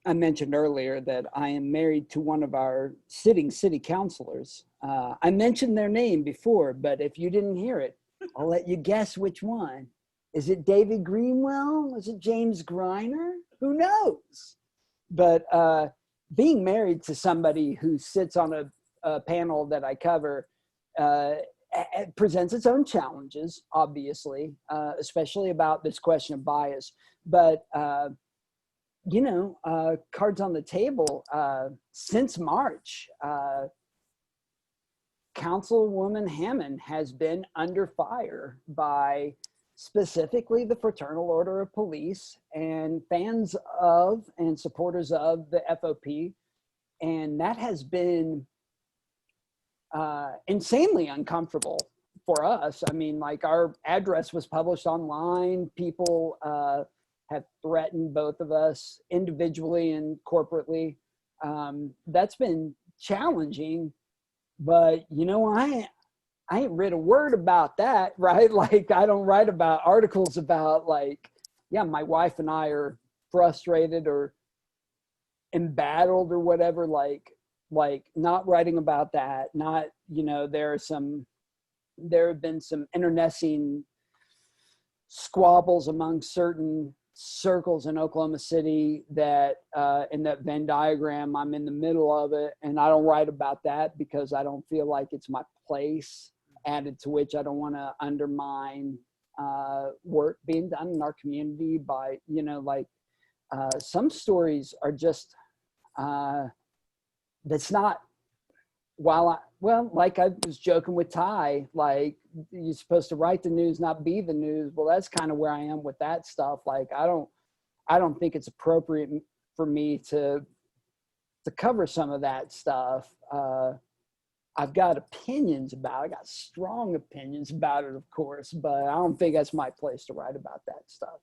I mentioned earlier that I am married to one of our sitting city councilors. I mentioned their name before, but if you didn't hear it, I'll let you guess which one. Is it David Greenwell? Was it James Griner? Who knows? But being married to somebody who sits on a panel that I cover it presents its own challenges, obviously, especially about this question of bias. But cards on the table, since March, Councilwoman Hammond has been under fire by specifically the Fraternal Order of Police and fans of and supporters of the FOP. And that has been insanely uncomfortable for us. I mean, like, our address was published online. People have threatened both of us individually and corporately. That's been challenging, but I ain't read a word about that, right? Like, I don't write about articles about, like, yeah, my wife and I are frustrated or embattled or whatever, like not writing about that. Not, there have been some internecine squabbles among certain circles in Oklahoma City that in that Venn diagram, I'm in the middle of it, and I don't write about that because I don't feel like it's my place. Added to which, I don't want to undermine work being done in our community by, some stories are just, that's not, like I was joking with Ty, like, you're supposed to write the news, not be the news. Well, that's kind of where I am with that stuff. Like, I don't think it's appropriate for me to cover some of that stuff. I've got opinions about it. I got strong opinions about it, of course, but I don't think that's my place to write about that stuff.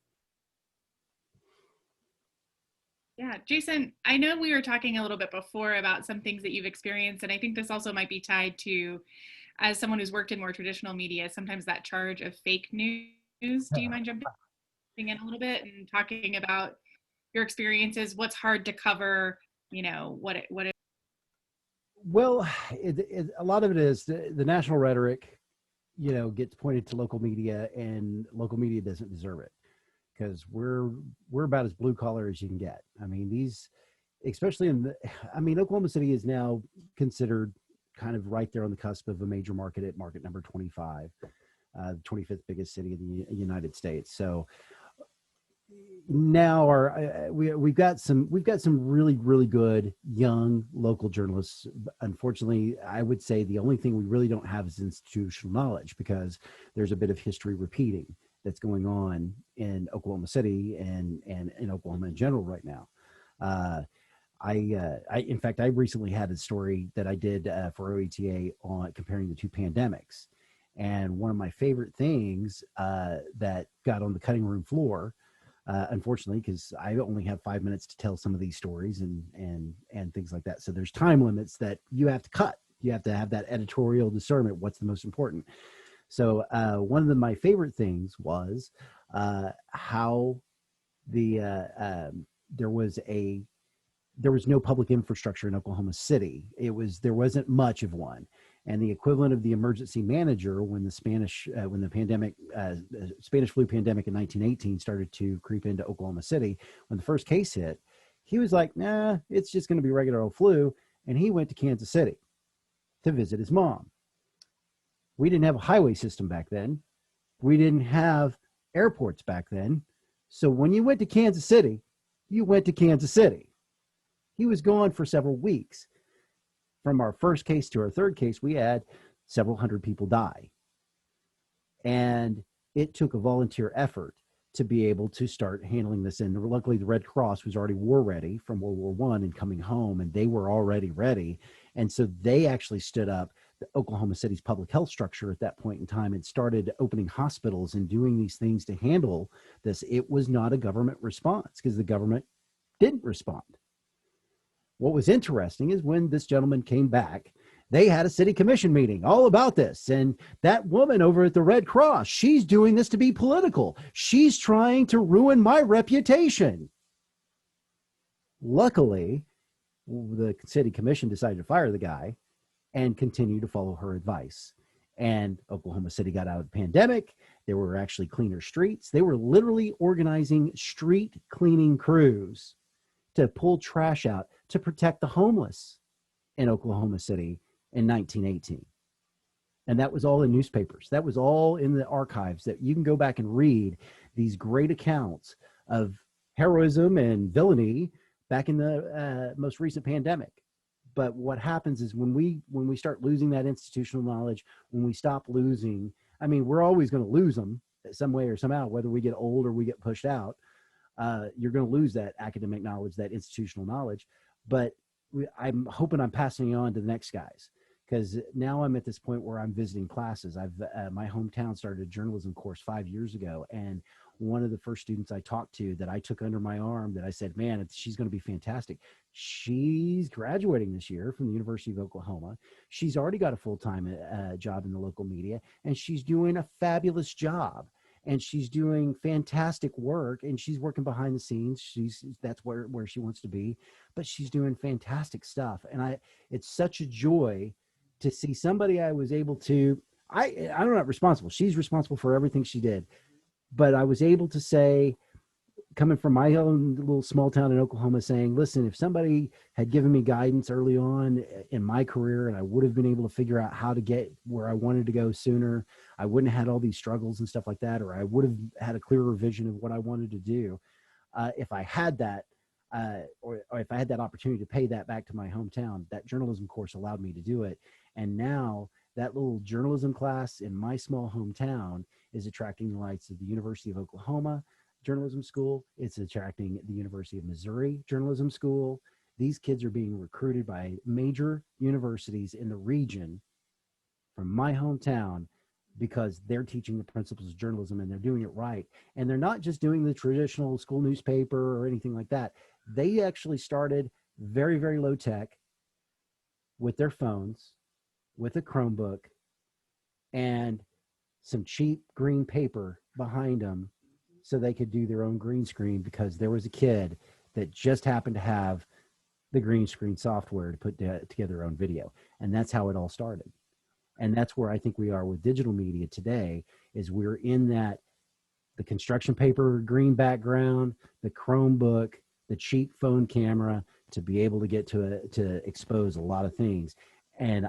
Yeah, Jason, I know we were talking a little bit before about some things that you've experienced, and I think this also might be tied to, as someone who's worked in more traditional media, sometimes that charge of fake news. Do you mind jumping in a little bit and talking about your experiences, what's hard to cover, what it Well, a lot of it is the national rhetoric, gets pointed to local media, and local media doesn't deserve it because we're about as blue collar as you can get. I mean, especially Oklahoma City is now considered kind of right there on the cusp of a major market at market number 25, the 25th biggest city in the United States. So now we've got some really, really good young local journalists. Unfortunately, I would say the only thing we really don't have is institutional knowledge, because there's a bit of history repeating that's going on in Oklahoma City and in Oklahoma in general right now. In fact, I recently had a story that I did for OETA on comparing the two pandemics. And one of my favorite things that got on the cutting room floor, unfortunately, because I only have 5 minutes to tell some of these stories and things like that. So there's time limits that you have to cut. You have to have that editorial discernment. What's the most important? So one of my favorite things was how there was no public infrastructure in Oklahoma City. There wasn't much of one. And the equivalent of the emergency manager when the Spanish flu pandemic in 1918 started to creep into Oklahoma City, when the first case hit, he was like, nah, it's just going to be regular old flu. And he went to Kansas City to visit his mom. We didn't have a highway system back then. We didn't have airports back then. So when you went to Kansas City, you went to Kansas City. He was gone for several weeks. From our first case to our third case, we had several hundred people die. And it took a volunteer effort to be able to start handling this. And luckily, the Red Cross was already war ready from World War I and coming home, and they were already ready. And so they actually stood up the Oklahoma City's public health structure at that point in time and started opening hospitals and doing these things to handle this. It was not a government response because the government didn't respond. What was interesting is when this gentleman came back, they had a city commission meeting all about this. And that woman over at the Red Cross, she's doing this to be political. She's trying to ruin my reputation. Luckily, the city commission decided to fire the guy and continue to follow her advice. And Oklahoma City got out of the pandemic. There were actually cleaner streets. They were literally organizing street cleaning crews to pull trash out to protect the homeless in Oklahoma City in 1918. And that was all in newspapers. That was all in the archives that you can go back and read these great accounts of heroism and villainy back in the most recent pandemic. But what happens is when we start losing that institutional knowledge, when we stop losing, I mean, we're always going to lose them some way or somehow, whether we get old or we get pushed out. You're going to lose that academic knowledge, that institutional knowledge. But I'm hoping I'm passing it on to the next guys, because now I'm at this point where I'm visiting classes. My hometown started a journalism course 5 years ago, and one of the first students I talked to that I took under my arm that I said, man, she's going to be fantastic. She's graduating this year from the University of Oklahoma. She's already got a full-time job in the local media, and she's doing a fabulous job. And she's doing fantastic work, and she's working behind the scenes. That's where she wants to be, but she's doing fantastic stuff. And it's such a joy to see somebody I was able to, I'm not responsible. She's responsible for everything she did, but I was able to say, coming from my own little small town in Oklahoma, saying, listen, if somebody had given me guidance early on in my career and I would have been able to figure out how to get where I wanted to go sooner, I wouldn't have had all these struggles and stuff like that, or I would have had a clearer vision of what I wanted to do. If I had that, or if I had that opportunity to pay that back to my hometown, that journalism course allowed me to do it. And now that little journalism class in my small hometown is attracting the likes of the University of Oklahoma Journalism School. It's attracting the University of Missouri Journalism School. These kids are being recruited by major universities in the region from my hometown because they're teaching the principles of journalism and they're doing it right. And they're not just doing the traditional school newspaper or anything like that. They actually started very, very low tech with their phones, with a Chromebook, and some cheap green paper behind them so they could do their own green screen, because there was a kid that just happened to have the green screen software to put together their own video. And that's how it all started. And that's where I think we are with digital media today, is we're in that, the construction paper green background, the Chromebook, the cheap phone camera, to be able to get to expose a lot of things. And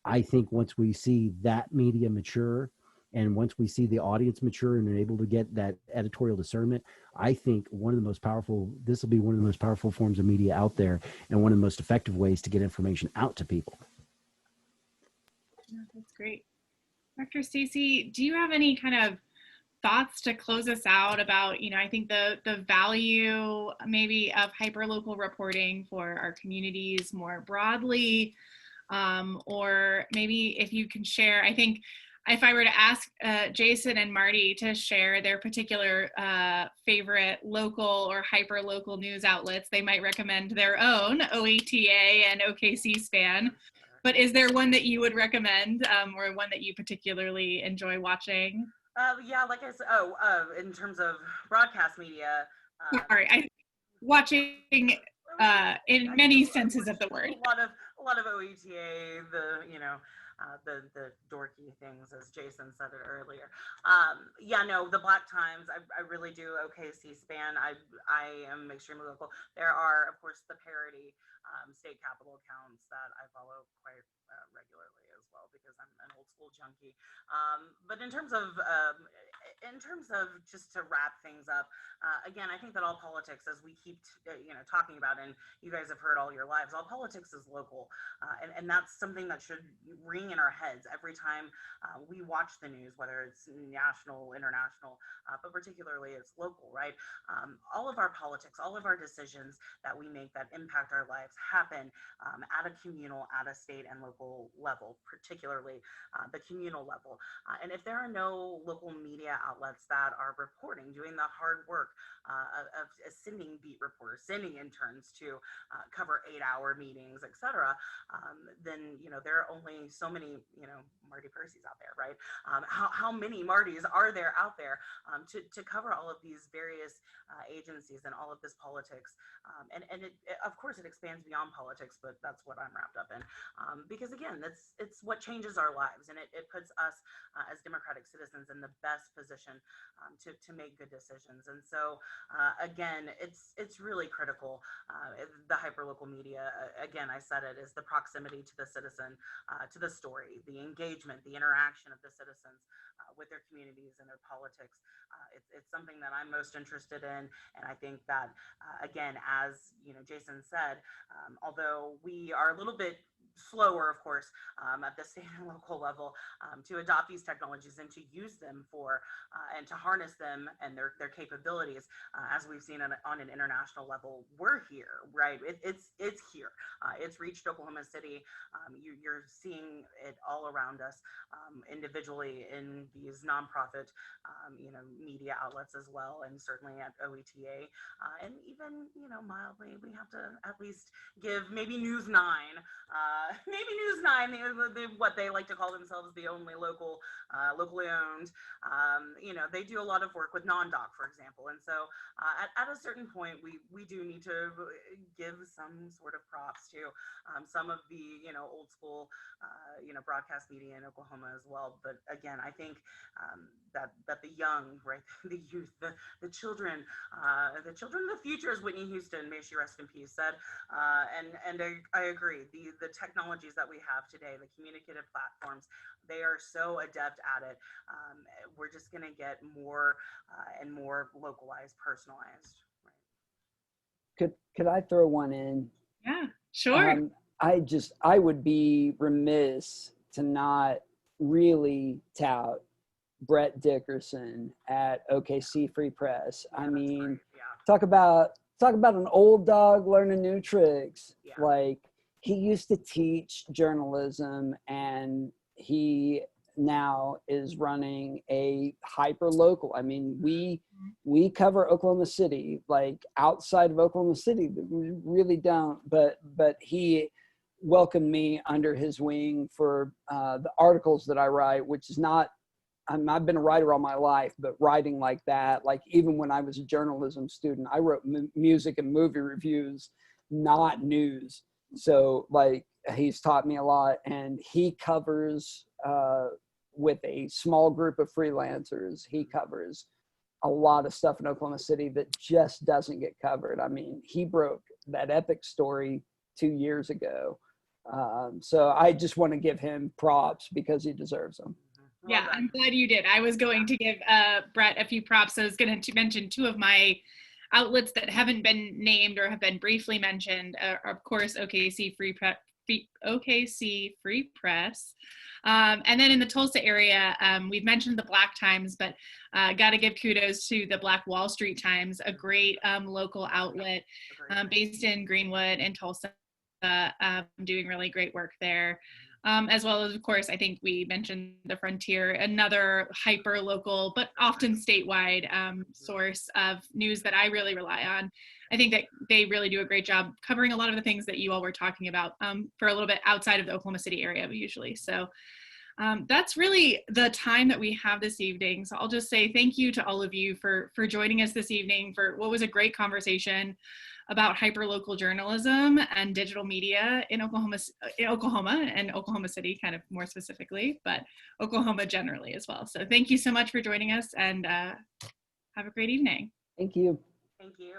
I think once we see that media mature, and once we see the audience mature and are able to get that editorial discernment, I think this will be one of the most powerful forms of media out there, and one of the most effective ways to get information out to people. Yeah, that's great. Dr. Stacey, do you have any kind of thoughts to close us out about, I think the value maybe of hyperlocal reporting for our communities more broadly, or maybe if you can share, I think if I were to ask Jason and Marty to share their particular favorite local or hyperlocal news outlets, they might recommend their own, OETA and OKC-SPAN. But is there one that you would recommend, or one that you particularly enjoy watching? Yeah, like I said, in terms of broadcast media. Watching in many senses of the word. A lot of OETA, the dorky things, as Jason said it earlier. The Black Times, I really do. OKC-SPAN, I am extremely local. There are, of course, the parody state capitol accounts that I follow quite regularly as well, because I'm an old school junkie. But in terms of just to wrap things up, again, I think that all politics, as we keep talking about, and you guys have heard all your lives, all politics is local, and that's something that should ring in our heads every time we watch the news, whether it's national, international, but particularly it's local, right? All of our politics, all of our decisions that we make that impact our lives happen at a communal, at a state and local level, particularly the communal level. And if there are no local media outlets that are reporting, doing the hard work of sending beat reporters, sending interns to cover 8-hour meetings, etc., then there are only so many Marty Peercy's out there, right? How many Martys are there out there to cover all of these various agencies and all of this politics? And of course it expands beyond politics, but that's what I'm wrapped up in, because again, it's what changes our lives, and it puts us as democratic citizens in the best position to make good decisions. And so again, it's really critical. The hyperlocal media, again, I said it, is the proximity to the citizen, to the story, the engagement, the interaction of the citizens with their communities and their politics. It's something that I'm most interested in, and I think that again, as Jason said, although we are a little bit slower, of course, at the state and local level, to adopt these technologies and to use them for and to harness them and their capabilities, as we've seen on an international level. We're here, right? It's here. It's reached Oklahoma City. You're seeing it all around us, individually in these nonprofit, media outlets as well, and certainly at OETA, and even mildly, we have to at least give maybe News 9. What they like to call themselves, the only locally owned. They do a lot of work with non-doc, for example. And so at a certain point, we do need to give some sort of props to some of the, old school, broadcast media in Oklahoma as well. But again, I think that the young, right, the youth, the children of the future, as Whitney Houston, may she rest in peace, said, and I agree. The technologies that we have today, the communicative platforms, they are so adept at it. We're just going to get more and more localized, personalized. Right? Could I throw one in? Yeah, sure. I would be remiss to not really tout Brett Dickerson at OKC Free Press. Yeah, I mean, yeah. talk about an old dog learning new tricks. Yeah. Like, he used to teach journalism, and he now is running a hyper local. I mean, we cover Oklahoma City. Like, outside of Oklahoma City, we really don't. But he welcomed me under his wing for the articles that I write, which is not. I've been a writer all my life, but writing like that, like even when I was a journalism student, I wrote music and movie reviews not news. So like he's taught me a lot, and he covers with a small group of freelancers, he covers a lot of stuff in Oklahoma City that just doesn't get covered. I mean, he broke that epic story 2 years ago. So I just want to give him props because he deserves them. Well Yeah, done. I'm glad you did. I was going to give Brett a few props. I was going to mention two of my outlets that haven't been named or have been briefly mentioned. Are of course, OKC Free Press. And then in the Tulsa area, we've mentioned the Black Times, but got to give kudos to the Black Wall Street Times, a great local outlet based in Greenwood and Tulsa, doing really great work there. As well as, of course, I think we mentioned the Frontier, another hyper local, but often statewide source of news that I really rely on. I think that they really do a great job covering a lot of the things that you all were talking about for a little bit outside of the Oklahoma City area usually. So that's really the time that we have this evening. So I'll just say thank you to all of you for joining us this evening for what was a great conversation about hyperlocal journalism and digital media in Oklahoma and Oklahoma City kind of more specifically, but Oklahoma generally as well. So thank you so much for joining us, and have a great evening. Thank you. Thank you.